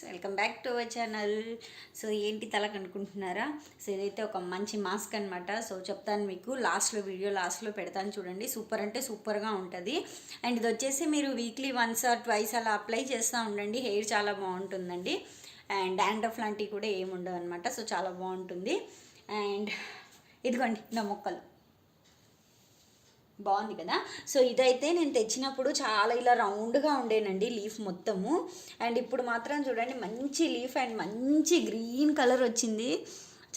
Welcome back to our channel. So ఏంటి తలకు అనుకుంటున్నారా? సో ఇదైతే ఒక మంచి మాస్క్ అనమాట. సో చెప్తాను మీకు వీడియో లాస్ట్లో పెడతాను చూడండి. సూపర్ అంటే సూపర్గా ఉంటుంది. అండ్ ఇది వచ్చేసి మీరు వీక్లీ వన్స్ ఆర్ ట్వైస్ అలా అప్లై చేస్తూ ఉండండి. హెయిర్ చాలా బాగుంటుందండి. అండ్ డాండ్రఫ్ లాంటివి కూడా ఏమి ఉండవు అనమాట. సో చాలా బాగుంటుంది. అండ్ ఇదిగోండి నా మొక్కలు బాగుంది కదా. సో ఇదైతే నేను తెచ్చినప్పుడు చాలా ఇలా రౌండ్గా ఉండేనండి లీఫ్ మొత్తము. అండ్ ఇప్పుడు మాత్రం చూడండి మంచి లీఫ్ అండ్ మంచి గ్రీన్ కలర్ వచ్చింది.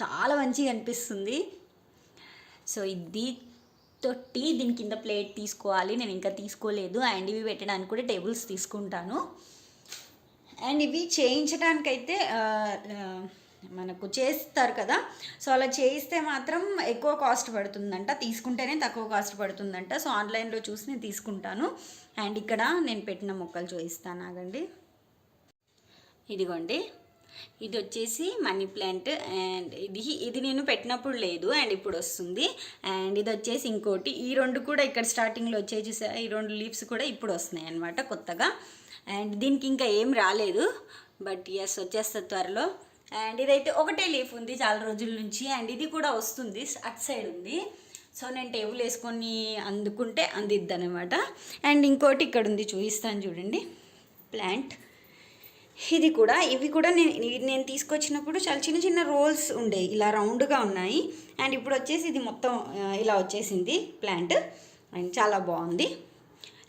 చాలా మంచిగా అనిపిస్తుంది. సో ఇది తొట్టి, దీని కింద ప్లేట్ తీసుకోవాలి. నేను ఇంకా తీసుకోలేదు. అండ్ ఇవి పెట్టడానికి కూడా టేబుల్స్ తీసుకుంటాను. అండ్ ఇవి చేయించడానికైతే మనకు చేస్తారు కదా. సో అలా చేయిస్తే మాత్రం ఎక్కువ కాస్ట్ పడుతుందంట, తీసుకుంటేనే తక్కువ కాస్ట్ పడుతుందంట. సో ఆన్లైన్లో చూసి నేను తీసుకుంటాను. అండ్ ఇక్కడ నేను పెట్టిన మొక్కలు చూపిస్తాను ఆగండి. ఇదిగోండి, ఇది వచ్చేసి మనీ ప్లాంట్. అండ్ ఇది నేను పెట్టినప్పుడు లేదు అండ్ ఇప్పుడు వస్తుంది. అండ్ ఇది వచ్చేసి ఇంకోటి. ఈ రెండు కూడా ఇక్కడ స్టార్టింగ్లో వచ్చేసి ఈ రెండు లీవ్స్ కూడా ఇప్పుడు వస్తున్నాయి అన్నమాట కొత్తగా. అండ్ దీనికి ఇంకా ఏం రాలేదు, బట్ ఎస్ వచ్చేస్తుంది త్వరలో. అండ్ ఇదైతే ఒకటే లీఫ్ ఉంది చాలా రోజుల నుంచి. అండ్ ఇది కూడా వస్తుంది, అటు సైడ్ ఉంది. సో నేను టేబుల్ వేసుకొని అందుకుంటే అందిద్ది అనమాట. అండ్ ఇంకోటి ఇక్కడ ఉంది, చూపిస్తాను చూడండి ప్లాంట్. ఇవి కూడా నేను తీసుకొచ్చినప్పుడు చాలా చిన్న చిన్న రోల్స్ ఉండేవి, ఇలా రౌండ్గా ఉన్నాయి. అండ్ ఇప్పుడు వచ్చేసి ఇది మొత్తం ఇలా వచ్చేసింది ప్లాంట్. అండ్ చాలా బాగుంది.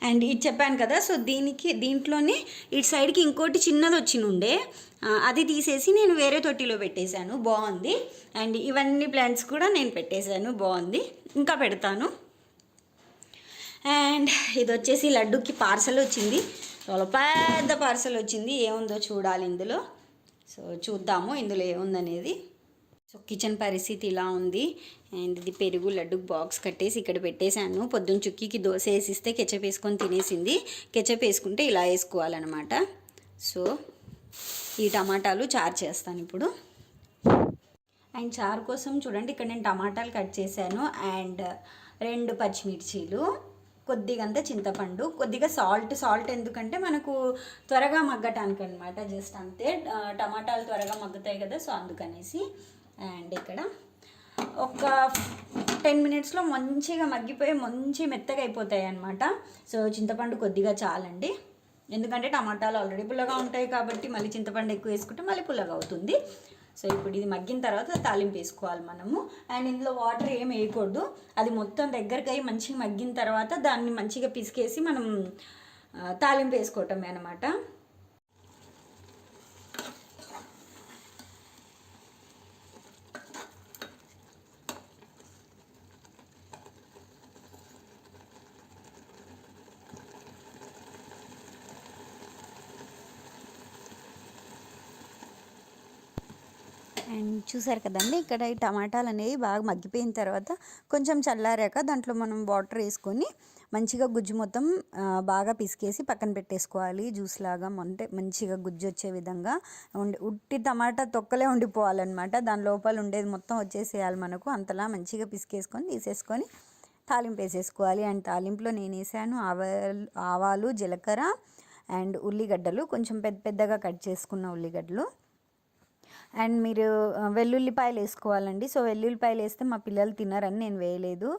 అండ్ ఇది చెప్పాను కదా, సో దీంట్లోనే ఇటు సైడ్కి ఇంకోటి చిన్నది వచ్చినుండే, అది తీసేసి నేను వేరే తొట్టిలో పెట్టేశాను. బాగుంది. అండ్ ఇవన్నీ ప్లాంట్స్ కూడా నేను పెట్టేశాను, బాగుంది. ఇంకా పెడతాను. అండ్ ఇది వచ్చేసి లడ్డుకి పార్సల్ వచ్చింది, చాలా పెద్ద పార్సల్ వచ్చింది. ఏముందో చూడాలి ఇందులో. సో చూద్దాము ఇందులో ఏముందనేది. సో కిచెన్ పరిస్థితి ఇలా ఉంది. అండ్ ఇది పెరుగు లడ్డు బాక్స్ కట్టేసి ఇక్కడ పెట్టేశాను. పొద్దున్న చుక్కీకి దోశ వేసిస్తే కెచప్ వేసుకొని తినేసింది. కెచప్ వేసుకుంటే ఇలా వేసుకోవాలన్నమాట. సో ఈ టమాటాలు చారు చేస్తాను ఇప్పుడు. అండ్ చారు కోసం చూడండి ఇక్కడ నేను టమాటాలు కట్ చేశాను. అండ్ 2 పచ్చిమిర్చీలు, కొద్దిగంత చింతపండు, కొద్దిగా సాల్ట్ ఎందుకంటే మనకు త్వరగా మగ్గటానికి అనమాట. జస్ట్ అంతే, టమాటాలు త్వరగా మగ్గుతాయి కదా, సో అందుకనేసి. అండ్ ఇక్కడ ఒక 10 మినిట్స్లో మంచిగా మగ్గిపోయి మంచి మెత్తగా అయిపోతాయి అన్నమాట. సో చింతపండు కొద్దిగా చాలండి, ఎందుకంటే టమాటాలు ఆల్రెడీ పుల్లగా ఉంటాయి కాబట్టి మళ్ళీ చింతపండు ఎక్కువ వేసుకుంటే మళ్ళీ పుల్లగా అవుతుంది. సో ఇప్పుడు ఇది మగ్గిన తర్వాత తాలింపు వేసుకోవాలి మనము. అండ్ ఇందులో వాటర్ ఏం వేయకూడదు, అది మొత్తం దగ్గరికి అయ్యి మంచిగా మగ్గిన తర్వాత దాన్ని మంచిగా పిసికేసి మనం తాలింపు వేసుకోవటమే అనమాట. అండ్ చూసారు కదండి, ఇక్కడ ఈ టమాటాలు అనేవి బాగా మగ్గిపోయిన తర్వాత కొంచెం చల్లారాక దాంట్లో మనం వాటర్ వేసుకొని మంచిగా గుజ్జు మొత్తం బాగా పిసికేసి పక్కన పెట్టేసుకోవాలి. జ్యూస్ లాగా అంటే మంచిగా గుజ్జు వచ్చే విధంగా ఉట్టి టమాటా తొక్కలే ఉండిపోవాలన్నమాట. దాని లోపల ఉండేది మొత్తం వచ్చేసేయాలి మనకు. అంతలా మంచిగా పిసికేసుకొని తీసేసుకొని తాలింపు వేసేసుకోవాలి. అండ్ తాలింపులో నేను వేసాను ఆవాలు, జీలకర్ర అండ్ ఉల్లిగడ్డలు, కొంచెం పెద్దగా కట్ చేసుకున్న ఉల్లిగడ్డలు. అండ్ మీరు వెల్లుల్లిపాయలు వేసుకోవాలండి. సో వెల్లుల్లిపాయలు వేస్తే మా పిల్లలు తినరని నేను వేయలేదు.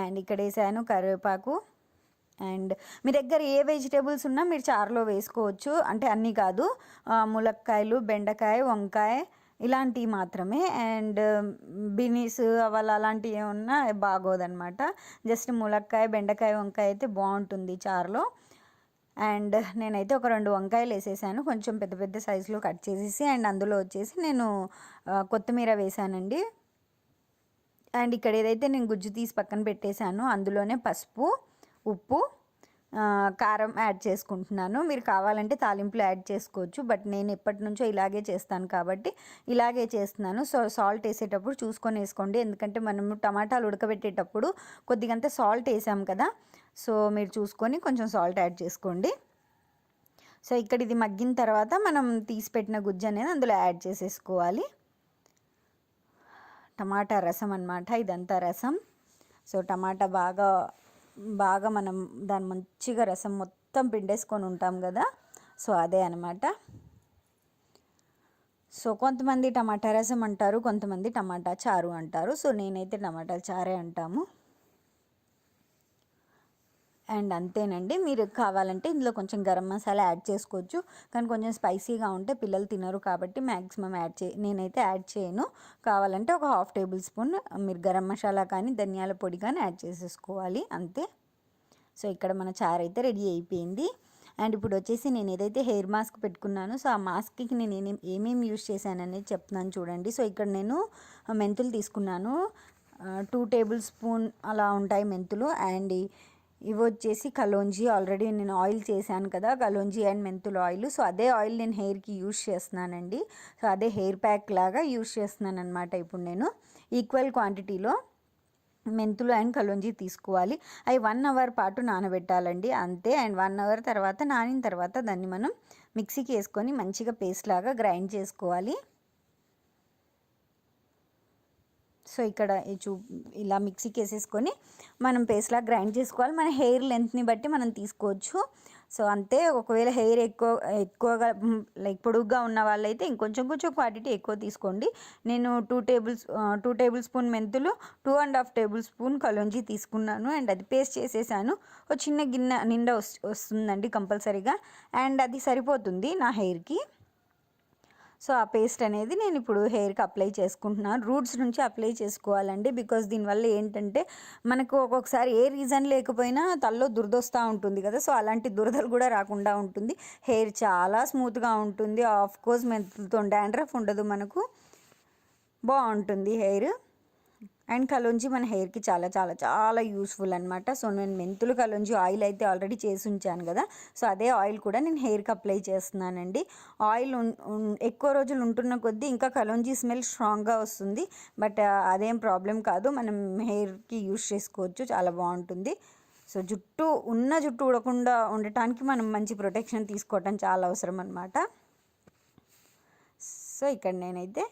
అండ్ ఇక్కడ వేసాను కరివేపాకు. అండ్ మీ దగ్గర ఏ వెజిటేబుల్స్ ఉన్నా మీరు చారులో వేసుకోవచ్చు, అంటే అన్నీ కాదు. ములక్కాయలు, బెండకాయ, వంకాయ ఇలాంటివి మాత్రమే. అండ్ బీనీస్ అవాలు అలాంటివి ఏమన్నా బాగోదన్నమాట. జస్ట్ ములక్కాయ, బెండకాయ, వంకాయ అయితే బాగుంటుంది చారులో. అండ్ నేనైతే ఒక 2 వంకాయలు వేసేసాను, కొంచెం పెద్ద పెద్ద సైజులో కట్ చేసేసి. అండ్ అందులో వచ్చేసి నేను కొత్తిమీర వేసానండి. అండ్ ఇక్కడ ఏదైతే నేను గుజ్జు తీసి పక్కన పెట్టేశాను అందులోనే పసుపు, ఉప్పు, కారం యాడ్ చేసుకుంటున్నాను. మీరు కావాలంటే తాలింపులో యాడ్ చేసుకోవచ్చు, బట్ నేను ఎప్పటి నుంచో ఇలాగే చేస్తాను కాబట్టి ఇలాగే చేస్తున్నాను. సో సాల్ట్ వేసేటప్పుడు చూసుకొని వేసుకోండి, ఎందుకంటే మనము టమాటాలు ఉడకబెట్టేటప్పుడు కొద్దిగంత సాల్ట్ వేసాం కదా. సో మీరు చూసుకొని కొంచెం సాల్ట్ యాడ్ చేసుకోండి. సో ఇక్కడ ఇది మగ్గిన తర్వాత మనం తీసి పెట్టిన గుజ్జు అనేది అందులో యాడ్ చేసేసుకోవాలి. టమాటా రసం అన్నమాట ఇదంతా రసం. సో టమాటా బాగా మనం దాని మంచిగా రసం మొత్తం పిండేసుకొని ఉంటాం కదా, సో అదే అనమాట. సో కొంతమంది టమాటా రసం అంటారు, కొంతమంది టమాటా చారు అంటారు. సో నేనైతే టమాటా చారే అంటాము. అండ్ అంతేనండి. మీరు కావాలంటే ఇందులో కొంచెం గరం మసాలా యాడ్ చేసుకోవచ్చు, కానీ కొంచెం స్పైసీగా ఉంటే పిల్లలు తినరు కాబట్టి మ్యాక్సిమం నేనైతే యాడ్ చేయను. కావాలంటే ఒక 1/2 టేబుల్ స్పూన్ మీరు గరం మసాలా కానీ ధనియాల పొడి కానీ యాడ్ చేసేసుకోవాలి, అంతే. సో ఇక్కడ మన చారు అయితే రెడీ అయిపోయింది. అండ్ ఇప్పుడు వచ్చేసి నేను ఏదైతే హెయిర్ మాస్క్ పెట్టుకున్నానో సో ఆ మాస్క్కి నేను ఏమేమి యూస్ చేశాననేది చెప్తున్నాను చూడండి. సో ఇక్కడ నేను మెంతులు తీసుకున్నాను, 2 టేబుల్ స్పూన్ అలా ఉంటాయి మెంతులు. అండ్ ఇవి వచ్చేసి కలోంజీ, ఆల్రెడీ నేను ఆయిల్ చేశాను కదా కలోంజీ అండ్ మెంతుల ఆయిల్. సో అదే ఆయిల్ నేను హెయిర్కి యూస్ చేస్తున్నానండి. సో అదే హెయిర్ ప్యాక్ లాగా యూస్ చేస్తున్నాను అనమాట. ఇప్పుడు నేను ఈక్వల్ క్వాంటిటీలో మెంతులు అండ్ కలోంజీ తీసుకోవాలి. అవి 1 అవర్ పాటు నానబెట్టాలండి, అంతే. అండ్ 1 అవర్ తర్వాత నానిన తర్వాత దాన్ని మనం మిక్సీకి వేసుకొని మంచిగా పేస్ట్ లాగా గ్రైండ్ చేసుకోవాలి. సో ఇక్కడ ఇలా మిక్సీకి వేసేసుకొని మనం పేస్ట్లా గ్రైండ్ చేసుకోవాలి. మన హెయిర్ లెంత్ని బట్టి మనం తీసుకోవచ్చు. సో అంతే. ఒకవేళ హెయిర్ ఎక్కువగా లైక్ పొడుగ్గా ఉన్న వాళ్ళైతే కొంచెం క్వాంటిటీ ఎక్కువ తీసుకోండి. నేను 2 టేబుల్ స్పూన్ మెంతులు, 2.5 టేబుల్ స్పూన్ కలోంజీ తీసుకున్నాను. అండ్ అది పేస్ట్ చేసేసాను. ఒక చిన్న గిన్నె నిండా వస్తుందండి కంపల్సరీగా, అండ్ అది సరిపోతుంది నా హెయిర్కి. సో ఆ పేస్ట్ అనేది నేను ఇప్పుడు హెయిర్కి అప్లై చేసుకుంటున్నాను. రూట్స్ నుంచి అప్లై చేసుకోవాలండి, బికాజ్ దీనివల్ల ఏంటంటే మనకు ఒక్కొక్కసారి ఏ రీజన్ లేకపోయినా తలలో దురదొస్తూ ఉంటుంది కదా. సో అలాంటి దురదలు కూడా రాకుండా ఉంటుంది. హెయిర్ చాలా స్మూత్గా ఉంటుంది. ఆఫ్ కోర్స్ మెంతులతో డాండ్రఫ్ ఉండదు, మనకు బాగుంటుంది హెయిర్. అండ్ కలోంజీ మన హెయిర్కి చాలా చాలా చాలా యూస్ఫుల్ అనమాట. సో నేను మెంతులు కలోంజీ ఆయిల్ అయితే ఆల్రెడీ చేసి ఉంచాను కదా. సో అదే ఆయిల్ కూడా నేను హెయిర్కి అప్లై చేస్తున్నానండి. ఆయిల్ ఎక్కువ రోజులు ఉంటున్న కొద్దీ ఇంకా కలోంజీ స్మెల్ స్ట్రాంగ్గా వస్తుంది, బట్ అదేం ప్రాబ్లం కాదు, మనం హెయిర్కి యూస్ చేసుకోవచ్చు, చాలా బాగుంటుంది. సో జుట్టు ఊడకుండా ఉండటానికి మనం మంచి ప్రొటెక్షన్ తీసుకోవటం చాలా అవసరం అనమాట. సో ఇక్కడ నేనైతే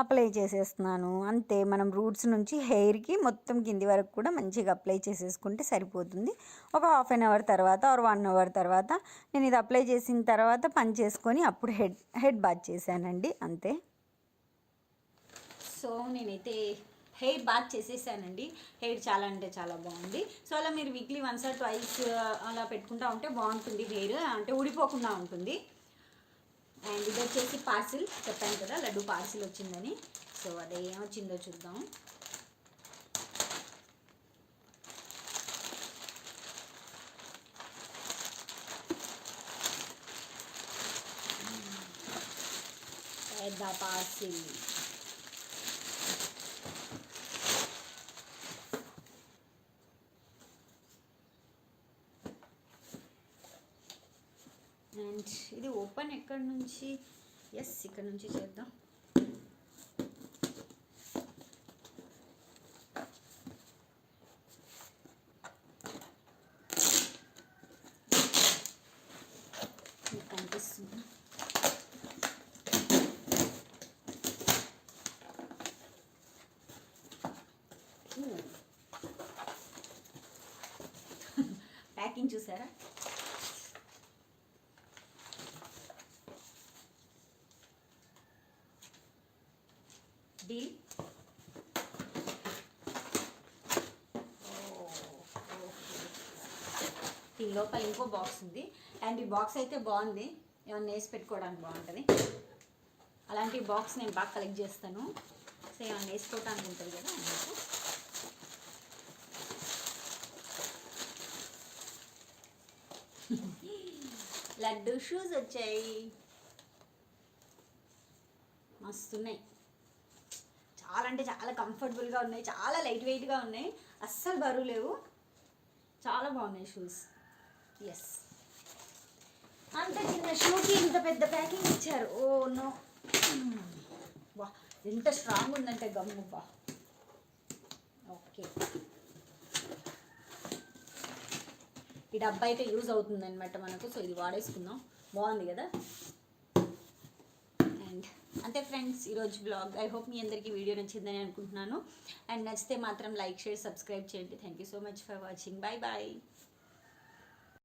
అప్లై చేసేస్తున్నాను, అంతే. మనం రూట్స్ నుంచి హెయిర్కి మొత్తం కింది వరకు కూడా మంచిగా అప్లై చేసేసుకుంటే సరిపోతుంది. ఒక 1/2 అవర్ తర్వాత ఆర్ 1 అవర్ తర్వాత నేను ఇది అప్లై చేసిన తర్వాత పని చేసుకొని అప్పుడు హెడ్ బాత్ చేశానండి, అంతే. సో నేనైతే హెయిర్ బాత్ చేసేసానండి. హెయిర్ చాలా అంటే చాలా బాగుంది. సో అలా మీరు వీక్లీ 1 or 2 అలా పెట్టుకుంటూ ఉంటే బాగుంటుంది, హెయిర్ అంటే ఊడిపోకుండా ఉంటుంది. అండ్ ఇది వచ్చేసి పార్సిల్, చెప్పాను కదా లడ్డు పార్సిల్ వచ్చిందని. సో అదే ఏమొచ్చిందో చూద్దాం. పెద్ద పార్సిల్. అండ్ ఇది ఓపెన్ ఎక్కడి నుంచి, ఇక్కడ నుంచి చేద్దాం. కనిపిస్తుంది. ప్యాకింగ్ చూసారా? డీల్. దీని లోపల ఇంకో బాక్స్ ఉంది. అండ్ ఈ బాక్స్ అయితే బాగుంది, ఏమన్నా వేసి పెట్టుకోవడానికి బాగుంటుంది. అలాంటి బాక్స్ నేను బాగా కలెక్ట్ చేస్తాను. సో ఏమన్నా వేసుకోవడానికి ఉంటుంది కదా అందుకు. లడ్డు షూస్ వచ్చాయి, మస్తున్నాయి. చాలా అంటే చాలా కంఫర్టబుల్గా ఉన్నాయి, చాలా లైట్ వెయిట్గా ఉన్నాయి, అస్సలు బరువు లేవు, చాలా బాగున్నాయి షూస్. ఎస్, అంత చిన్న షూకి ఇంత పెద్ద ప్యాకింగ్ ఇచ్చారు. ఓ నో, వా ఎంత స్ట్రాంగ్ ఉందంటే గమ్ము. వా ఓకే, ఈ డబ్బా అయితే యూజ్ అవుతుంది అనమాట మనకు. సో ఇది వాడేసుకుందాం, బాగుంది కదా. అండ్ అంతే ఫ్రెండ్స్ ఈరోజు బ్లాగ్. ఐ హోప్ మీ అందరికీ వీడియో నచ్చిందని అనుకుంటున్నాను. అండ్ నచ్చితే మాత్రం లైక్, షేర్, సబ్స్క్రైబ్ చేయండి. Thank you so much for watching. Bye bye.